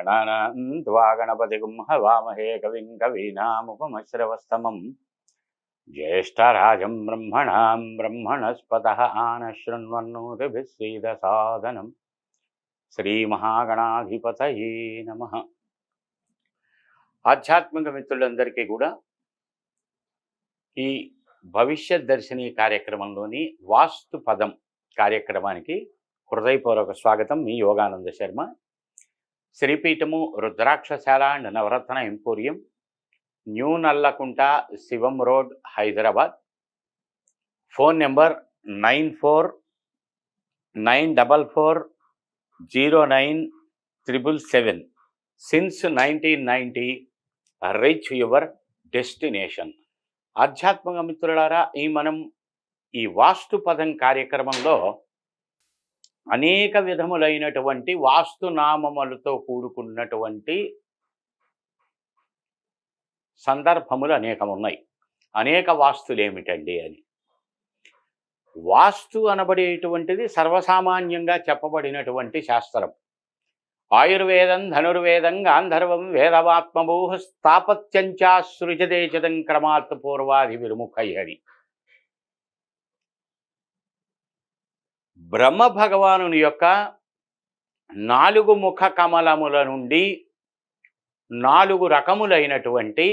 गणानां त्वा गणपतिगुं हवामहे कविं कवीनामुपमश्रवस्तमं ज्येष्ठराजं ब्रह्मणां ब्रह्मणस्पतः आनशृण्वन्नोतिभिः सीदसादनं శ్రీమహాగణాధిపతయే నమః. ఆధ్యాత్మిక మిత్రులందరికీ కూడా ఈ భవిష్యత్ దర్శిని కార్యక్రమంలోని వాస్తు పదం కార్యక్రమానికి హృదయపూర్వక స్వాగతం. మీ యోగానంద శర్మ. శ్రీపీఠము రుద్రాక్షశాల and Navaratna emporium, new Nallakunta, Shivam road, Hyderabad. Phone number 9494409777. Since 1990 reach your destination. ఆధ్యాత్మిక మిత్రులారా, మనం ఈ వాస్తు పదం కార్యక్రమంలో అనేక విధములైనటువంటి వాస్తునామములతో కూడుకున్నటువంటి సందర్భములు అనేకం ఉన్నాయి. అనేక వాస్తులు ఏమిటండి అని. వాస్తు అనబడేటువంటిది సర్వసామాన్యంగా చెప్పబడినటువంటి శాస్త్రం. ఆయుర్వేదం, ధనుర్వేదం, గాంధర్వం, వేదవాత్మభూ స్థాపత్యంచా సృజదేచదం క్రమాత్ పూర్వాది విర్ముఖయ్యని. బ్రహ్మ భగవానుని యొక్క 4 ముఖ కమలముల నుండి 4 రకములైనటువంటి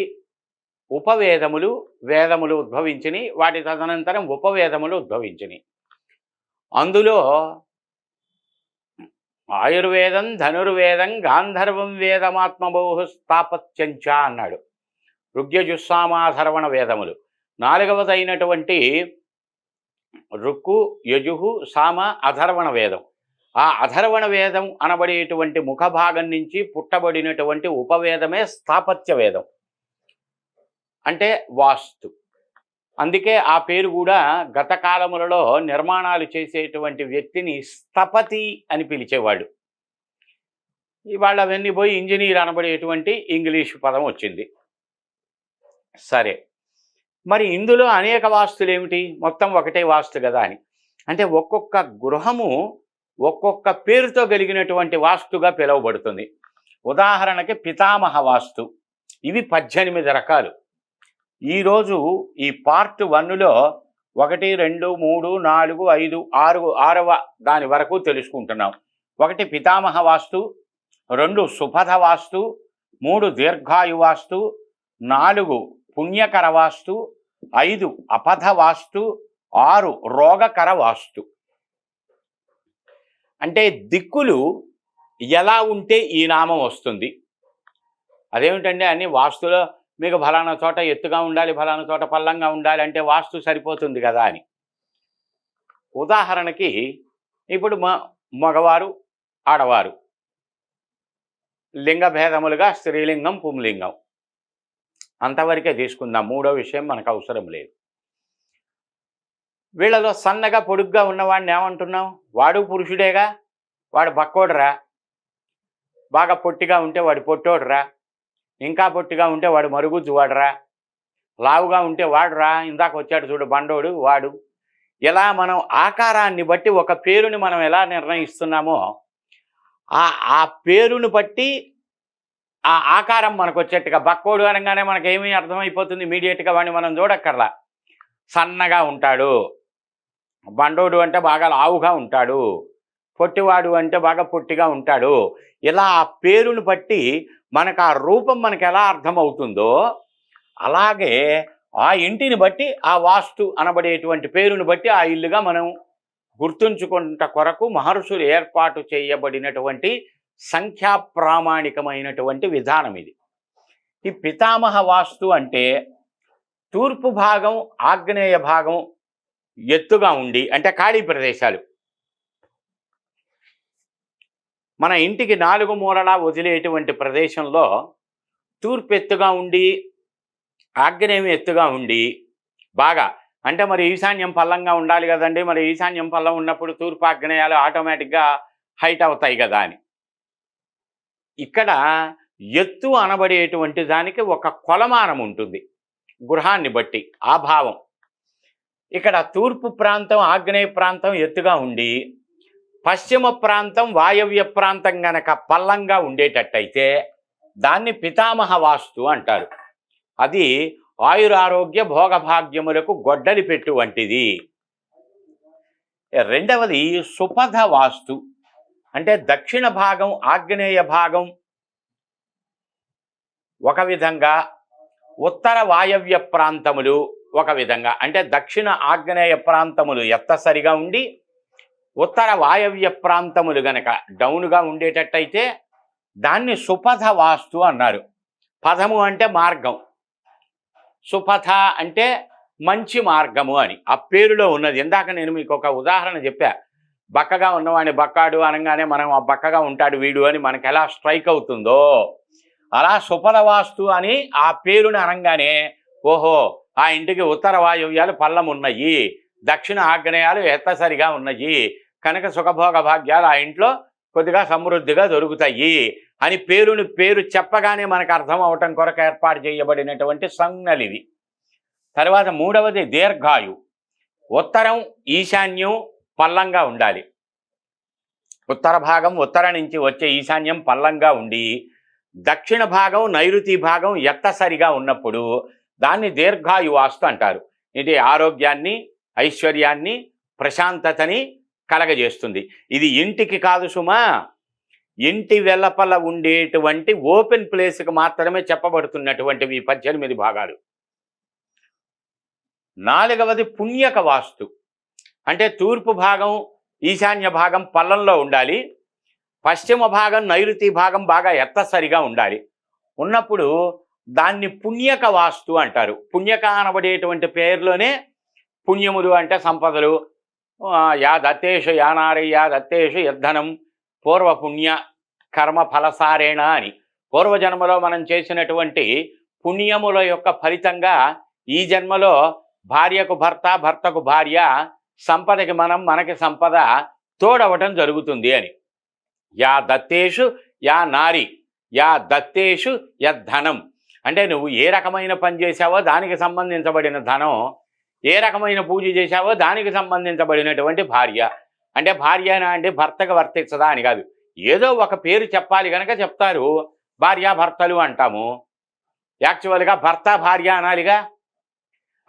ఉపవేదములు, వేదములు ఉద్భవించినాయి. వాటి తదనంతరం ఉపవేదములు ఉద్భవించినాయి. అందులో ఆయుర్వేదం, ధనుర్వేదం, గాంధర్వం, వేదమాత్మభూ స్థాపత్యంచ అన్నాడు. ఋగ్యజుస్సామాధర్వణ వేదములు. 4వదైనటువంటి రుక్కు, యజుహు, సామ, అధర్వణ వేదం. ఆ అధర్వణ వేదం అనబడేటువంటి ముఖభాగం నుంచి పుట్టబడినటువంటి ఉపవేదమే స్థాపత్య వేదం, అంటే వాస్తు. అందుకే ఆ పేరు కూడా గత కాలములలో నిర్మాణాలు చేసేటువంటి వ్యక్తిని స్థపతి అని పిలిచేవాడు. ఇవాళ అవన్నీ పోయి ఇంజనీర్ అనబడేటువంటి ఇంగ్లీషు పదం వచ్చింది. సరే, మరి ఇందులో అనేక వాస్తులు ఏమిటి? మొత్తం ఒకటే వాస్తు కదా అని. అంటే ఒక్కొక్క గృహము ఒక్కొక్క పేరుతో కలిగినటువంటి వాస్తుగా పిలువబడుతుంది. ఉదాహరణకి పితామహ వాస్తు. ఇవి 18 రకాలు. ఈరోజు ఈ పార్ట్ 1లో 1, 2, 3, 4, 5, 6, 6వ దాని వరకు తెలుసుకుంటున్నాం. 1 పితామహ వాస్తు, 2 సుపథ వాస్తు, 3 దీర్ఘాయు వాస్తు, 4 పుణ్యకర వాస్తు, 5 అపథ వాస్తు, 6 రోగకర వాస్తు. అంటే దిక్కులు ఎలా ఉంటే ఈ నామం వస్తుంది. అదేమిటండి అన్ని వాస్తులో మీకు ఫలానా చోట ఎత్తుగా ఉండాలి, ఫలానా చోట పల్లంగా ఉండాలి అంటే వాస్తు సరిపోతుంది కదా అని. ఉదాహరణకి ఇప్పుడు మగవారు, ఆడవారు లింగ భేదములుగా స్త్రీలింగం, పుంలింగం అంతవరకే తీసుకుందాం. 3వ విషయం మనకు అవసరం లేదు. వీళ్ళలో సన్నగా పొడుగ్గా ఉన్నవాడిని ఏమంటున్నాం? వాడు పురుషుడేగా, వాడు బక్కోడురా. బాగా పొట్టిగా ఉంటే వాడు పొట్టోడురా. ఇంకా పొట్టిగా ఉంటే వాడు మరుగుజ్జు వాడురా. లావుగా ఉంటే వాడురా. ఇందాక వచ్చాడు చూడు బండోడు వాడు. ఇలా మనం ఆకారాన్ని బట్టి ఒక పేరుని మనం ఎలా నిర్ణయిస్తున్నామో ఆ పేరుని బట్టి ఆ ఆకారం మనకు వచ్చేట్టుగా. బక్కోడు అనగానే మనకేమీ అర్థమైపోతుంది ఇమీడియట్గా, వాడిని మనం చూడక్కర్లా. సన్నగా ఉంటాడు, బండోడు అంటే బాగా లావుగా ఉంటాడు, పొట్టివాడు అంటే బాగా పొట్టిగా ఉంటాడు. ఇలా ఆ పేరుని బట్టి మనకు ఆ రూపం మనకు ఎలా అర్థమవుతుందో అలాగే ఆ ఇంటిని బట్టి ఆ వాస్తు అనబడేటువంటి పేరుని బట్టి ఆ ఇల్లుగా మనం గుర్తుంచుకుంట కొరకు మహర్షులు ఏర్పాటు చేయబడినటువంటి సంఖ్యా ప్రామాణికమైనటువంటి విధానం ఇది. ఈ పితామహ వాస్తు అంటే తూర్పు భాగం, ఆగ్నేయ భాగం ఎత్తుగా ఉండి, అంటే ఖాళీ ప్రదేశాలు. మన ఇంటికి 4 మూలలా వదిలేటువంటి ప్రదేశంలో తూర్పు ఎత్తుగా ఉండి, ఆగ్నేయం ఎత్తుగా ఉండి బాగా, అంటే మరి ఈశాన్యం పల్లంగా ఉండాలి కదండి. మరి ఈశాన్యం పల్లం ఉన్నప్పుడు తూర్పు ఆగ్నేయాలు ఆటోమేటిక్గా హైట్ అవుతాయి కదా అని. ఇక్కడ ఎత్తు అనబడేటువంటి దానికి ఒక కొలమానం ఉంటుంది గృహాన్ని బట్టి, ఆ భావం. ఇక్కడ తూర్పు ప్రాంతం, ఆగ్నేయ ప్రాంతం ఎత్తుగా ఉండి పశ్చిమ ప్రాంతం వాయవ్య ప్రాంతం గనక పల్లంగా ఉండేటట్టయితే దాన్ని పితామహ వాస్తు అంటారు. అది ఆయురారోగ్య భోగభాగ్యములకు గొడ్డలి పెట్టు వంటిది. రెండవది సుపథ వాస్తు. అంటే దక్షిణ భాగం ఆగ్నేయ భాగం ఒక విధంగా, ఉత్తర వాయవ్య ప్రాంతములు ఒక విధంగా. అంటే దక్షిణ ఆగ్నేయ ప్రాంతములు ఎత్తసరిగా ఉండి ఉత్తర వాయవ్య ప్రాంతములు గనక డౌన్గా ఉండేటట్టయితే దాన్ని సుపథ వాస్తు అన్నారు. పథము అంటే మార్గం, సుపథ అంటే మంచి మార్గము అని ఆ పేరులో ఉన్నది. ఇందాక నేను మీకు ఒక ఉదాహరణ చెప్పా. బక్కగా ఉన్నవాడిని బక్కాడు అనగానే మనం ఆ బక్కగా ఉంటాడు వీడు అని మనకు ఎలా స్ట్రైక్ అవుతుందో, అలా సుపథ వాస్తు అని ఆ పేరుని అనగానే ఓహో ఆ ఇంటికి ఉత్తర వాయువ్యాలు పల్లం ఉన్నాయి, దక్షిణ ఆగ్నేయాలు ఎత్తసరిగా ఉన్నాయి కనుక సుఖభోగ భాగ్యాలు ఆ ఇంట్లో కొద్దిగా సమృద్ధిగా దొరుకుతాయి అని పేరు చెప్పగానే మనకు అర్థం అవటం కొరకు ఏర్పాటు చేయబడినటువంటి సంజ్ఞలు ఇవి. తర్వాత మూడవది దీర్ఘాయు. ఉత్తరం ఈశాన్యం పల్లంగా ఉండాలి. ఉత్తర భాగం ఉత్తర నుంచి వచ్చే ఈశాన్యం పల్లంగా ఉండి దక్షిణ భాగం నైరుతి భాగం ఎత్తసరిగా ఉన్నప్పుడు దాన్ని దీర్ఘాయు వాస్తు అంటారు. ఇది ఆరోగ్యాన్ని, ఐశ్వర్యాన్ని, ప్రశాంతతని కలగజేస్తుంది. ఇది ఇంటికి కాదు సుమా, ఇంటి వెల్లపల ఉండేటువంటి ఓపెన్ ప్లేస్కి మాత్రమే చెప్పబడుతున్నటువంటివి 18 భాగాలు. నాలుగవది పుణ్యక వాస్తు. అంటే తూర్పు భాగం ఈశాన్య భాగం పల్లంలో ఉండాలి, పశ్చిమ భాగం నైరుతి భాగం బాగా ఎత్తసరిగా ఉండాలి. ఉన్నప్పుడు దాన్ని పుణ్యక వాస్తు అంటారు. పుణ్యక అనబడేటువంటి పేరులోనే పుణ్యములు అంటే సంపదలు, యా దత్తేషు యానారి యా దత్తేషు యద్ధనం పూర్వపుణ్య కర్మ ఫలసారేణ అని పూర్వజన్మలో మనం చేసినటువంటి పుణ్యముల యొక్క ఫలితంగా ఈ జన్మలో భార్యకు భర్త, భర్తకు భార్య, సంపదకి మనం, మనకి సంపద తోడవటం జరుగుతుంది అని. యా దత్తేషు యా నారి యా దత్తేషు యద్ధనం. అంటే నువ్వు ఏ రకమైన పని చేశావో దానికి సంబంధించబడిన ధనం, ఏ రకమైన పూజ చేశావో దానికి సంబంధించబడినటువంటి భార్య. అంటే భార్యనా అంటే భర్తకు వర్తించదా అని కాదు, ఏదో ఒక పేరు చెప్పాలి కనుక చెప్తారు. భార్యాభర్తలు అంటాము, యాక్చువల్గా భర్త భార్య అనాలిగా.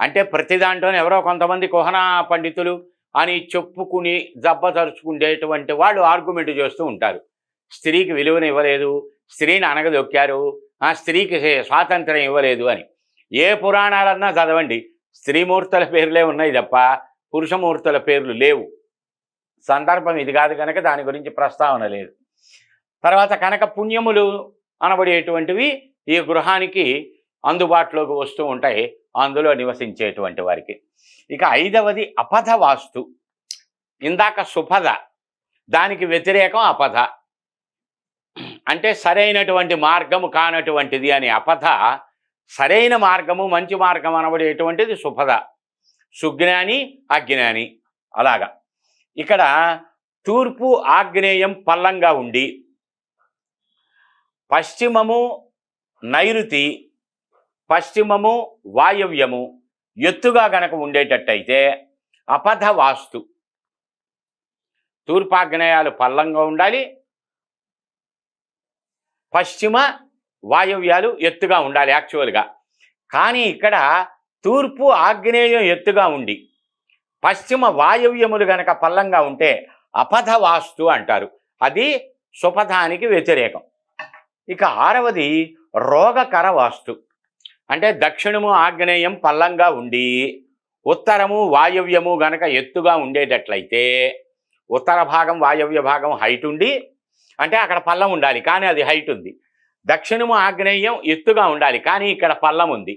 అంటే ప్రతి దాంట్లోనే ఎవరో కొంతమంది కుహనా పండితులు అని చెప్పుకుని జబ్బతరుచుకునేటువంటి వాళ్ళు ఆర్గ్యుమెంట్ చేస్తూ ఉంటారు. స్త్రీకి విలువను ఇవ్వలేదు, స్త్రీని అనగదొక్కారు, ఆ స్త్రీకి స్వాతంత్రం ఇవ్వలేదు అని. ఏ పురాణాలన్నా చదవండి, స్త్రీమూర్తుల పేర్లే ఉన్నాయి తప్ప పురుషమూర్తుల పేర్లు లేవు. సందర్భం ఇది కాదు కనుక దాని గురించి ప్రస్తావన లేదు. తర్వాత కనుక పుణ్యములు అనబడేటువంటివి ఈ గృహానికి అందుబాటులోకి వస్తూ ఉంటాయి, అందులో నివసించేటువంటి వారికి. ఇక ఐదవది అపథ వాస్తు. ఇందాక సుపథ, దానికి వ్యతిరేకం అపథ. అంటే సరైనటువంటి మార్గము కానటువంటిది అని అపథ. సరైన మార్గము, మంచి మార్గం అనబడేటువంటిది సుపథ. సుజ్ఞాని, అజ్ఞాని అలాగా. ఇక్కడ తూర్పు ఆగ్నేయం పల్లంగా ఉండి పశ్చిమము నైరుతి, పశ్చిమము వాయవ్యము ఎత్తుగా గనక ఉండేటట్టయితే అపథ వాస్తు. తూర్పాగ్నేయాలు పల్లంగా ఉండాలి, పశ్చిమ వాయవ్యాలు ఎత్తుగా ఉండాలి యాక్చువల్గా. కానీ ఇక్కడ తూర్పు ఆగ్నేయం ఎత్తుగా ఉండి పశ్చిమ వాయవ్యములు గనక పల్లంగా ఉంటే అపథ వాస్తు అంటారు. అది సుపథానికి వ్యతిరేకం. ఇక ఆరవది రోగకర వాస్తు. అంటే దక్షిణము ఆగ్నేయం పల్లంగా ఉండి ఉత్తరము వాయవ్యము గనక ఎత్తుగా ఉండేటట్లయితే, ఉత్తర భాగం వాయవ్య భాగం హైట్ ఉండి, అంటే అక్కడ పల్లం ఉండాలి కానీ అది హైట్ ఉంది. దక్షిణము ఆగ్నేయం ఎత్తుగా ఉండాలి కానీ ఇక్కడ పల్లం ఉంది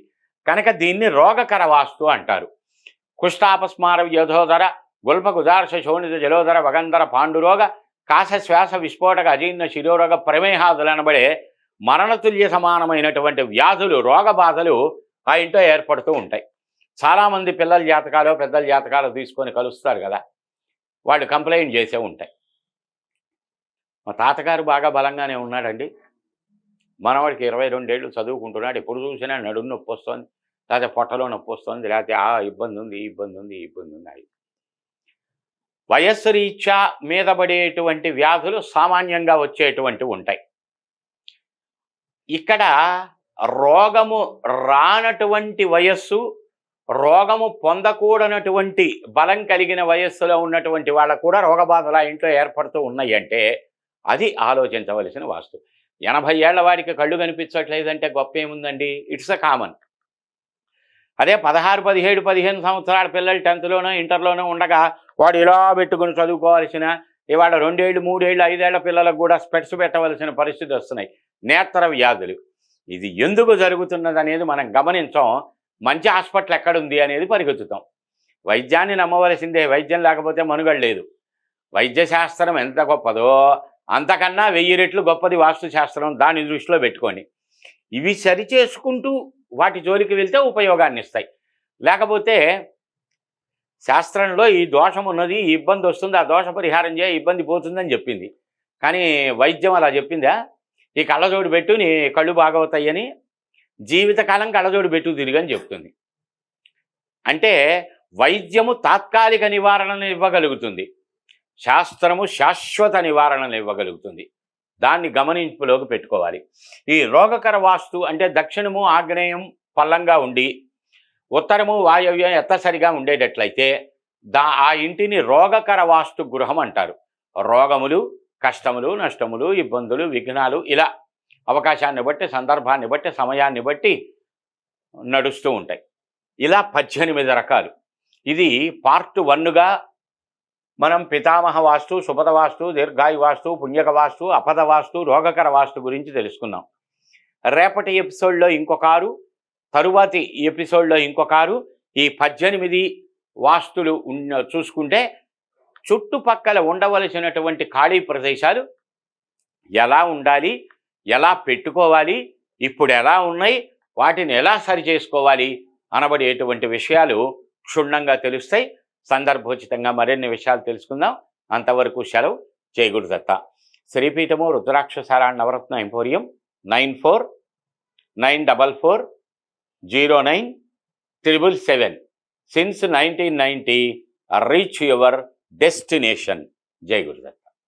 కనుక దీన్ని రోగకర వాస్తు అంటారు. కుష్టాపస్మార యథోదర గుల్పకుదార్శ శోణిత జలోదర వగంధర పాండురోగ కాశ శ్వాస విస్ఫోటక అజీర్ణ శిరోరోగ ప్రమేహాదులు అనబడే మరణతుల్య సమానమైనటువంటి వ్యాధులు, రోగ బాధలు ఆ ఇంట్లో ఏర్పడుతూ ఉంటాయి. చాలామంది పిల్లల జాతకాలు, పెద్దల జాతకాలు తీసుకొని కలుస్తారు కదా, వాళ్ళు కంప్లైంట్ చేసే ఉంటాయి. మా తాతగారు బాగా బలంగానే ఉన్నాడండి, మనవాడికి 22 ఏళ్ళు చదువుకుంటున్నాడు, ఎప్పుడు చూసినా నడుము నొప్పి వస్తుంది, లేకపోతే పొట్టలో నొప్పి వస్తుంది, లేకపోతే ఆ ఇబ్బంది ఉంది, ఈ ఇబ్బంది ఉంది, ఈ ఇబ్బంది ఉంది. వయస్సు రీత్యా మీద పడేటువంటి వ్యాధులు సామాన్యంగా వచ్చేటువంటి ఉంటాయి. ఇక్కడ రోగము రానటువంటి వయస్సు, రోగము పొందకూడనటువంటి బలం కలిగిన వయస్సులో ఉన్నటువంటి వాళ్ళకు కూడా రోగబాధలు ఆ ఇంట్లో ఏర్పడుతూ ఉన్నాయి అంటే అది ఆలోచించవలసిన వాస్తు. 80 ఏళ్ల వాడికి కళ్ళు కనిపించట్లేదంటే గొప్ప ఏముందండి? It's a common. అదే 16, 17, 15 సంవత్సరాల పిల్లలు 10th ఇంటర్లోనో ఉండగా వాడు ఇలా పెట్టుకుని చదువుకోవాల్సిన, ఇవాళ 2 ఏళ్ళు 3 ఏళ్ళు 5 ఏళ్ల పిల్లలకు కూడా స్పెట్స్ పెట్టవలసిన పరిస్థితి వస్తున్నాయి. నేత్ర వ్యాధులు. ఇది ఎందుకు జరుగుతున్నది అనేది మనం గమనించాం. మంచి హాస్పిటల్ ఎక్కడుంది అనేది పరిగెత్తుతాం. వైద్యాన్ని నమ్మవలసిందే, వైద్యం లేకపోతే మనుగడ లేదు. వైద్యశాస్త్రం ఎంత గొప్పదో అంతకన్నా 1000 రెట్లు గొప్పది వాస్తుశాస్త్రం. దాన్ని దృష్టిలో పెట్టుకోండి. ఇవి సరిచేసుకుంటూ వాటి జోలికి వెళ్తే ఉపయోగాన్ని ఇస్తాయి. లేకపోతే శాస్త్రంలో ఈ దోషం ఉన్నది, ఈ ఇబ్బంది వస్తుంది, ఆ దోష పరిహారం చేయ ఇబ్బంది పోతుందని చెప్పింది. కానీ వైద్యం అలా చెప్పిందా? ఈ కళ్ళజోడు పెట్టు నీ కళ్ళు బాగవుతాయని, జీవితకాలం కళ్ళజోడు పెట్టు తిరిగని చెప్తుంది. అంటే వైద్యము తాత్కాలిక నివారణను ఇవ్వగలుగుతుంది, శాస్త్రము శాశ్వత నివారణను ఇవ్వగలుగుతుంది. దాన్ని గమనింపులోకి పెట్టుకోవాలి. ఈ రోగకర వాస్తు అంటే దక్షిణము ఆగ్నేయం పల్లంగా ఉండి ఉత్తరము వాయవ్యం ఎత్తసరిగా ఉండేటట్లయితే ఆ ఇంటిని రోగకర వాస్తు గృహం అంటారు. రోగములు, కష్టములు, నష్టములు, ఇబ్బందులు, విఘ్నాలు ఇలా అవకాశాన్ని బట్టి, సందర్భాన్ని బట్టి, సమయాన్ని బట్టి నడుస్తూ ఉంటాయి. ఇలా 18 రకాలు. ఇది పార్ట్ 1గా మనం పితామహ వాస్తు, సుపద వాస్తు, దీర్ఘాయు వాస్తు, పుణ్యక వాస్తు, అపద వాస్తు, రోగకర వాస్తు గురించి తెలుసుకున్నాం. రేపటి ఎపిసోడ్లో ఇంకొకారు, తరువాతి ఎపిసోడ్లో ఇంకొకారు. ఈ 18 వాస్తులు చూసుకుంటే చుట్టుపక్కల ఉండవలసినటువంటి ఖాళీ ప్రదేశాలు ఎలా ఉండాలి, ఎలా పెట్టుకోవాలి, ఇప్పుడు ఎలా ఉన్నాయి, వాటిని ఎలా సరి చేసుకోవాలి అనబడేటువంటి విషయాలు క్షుణ్ణంగా తెలుస్తాయి. సందర్భోచితంగా మరిన్ని విషయాలు తెలుసుకుందాం. అంతవరకు సెలవు. జై గురుదత్త. శ్రీపీఠము రుద్రాక్షసారాయణ నవరత్న emporium 9494097777. Since 1990, reach your destination. Jai Gurudev.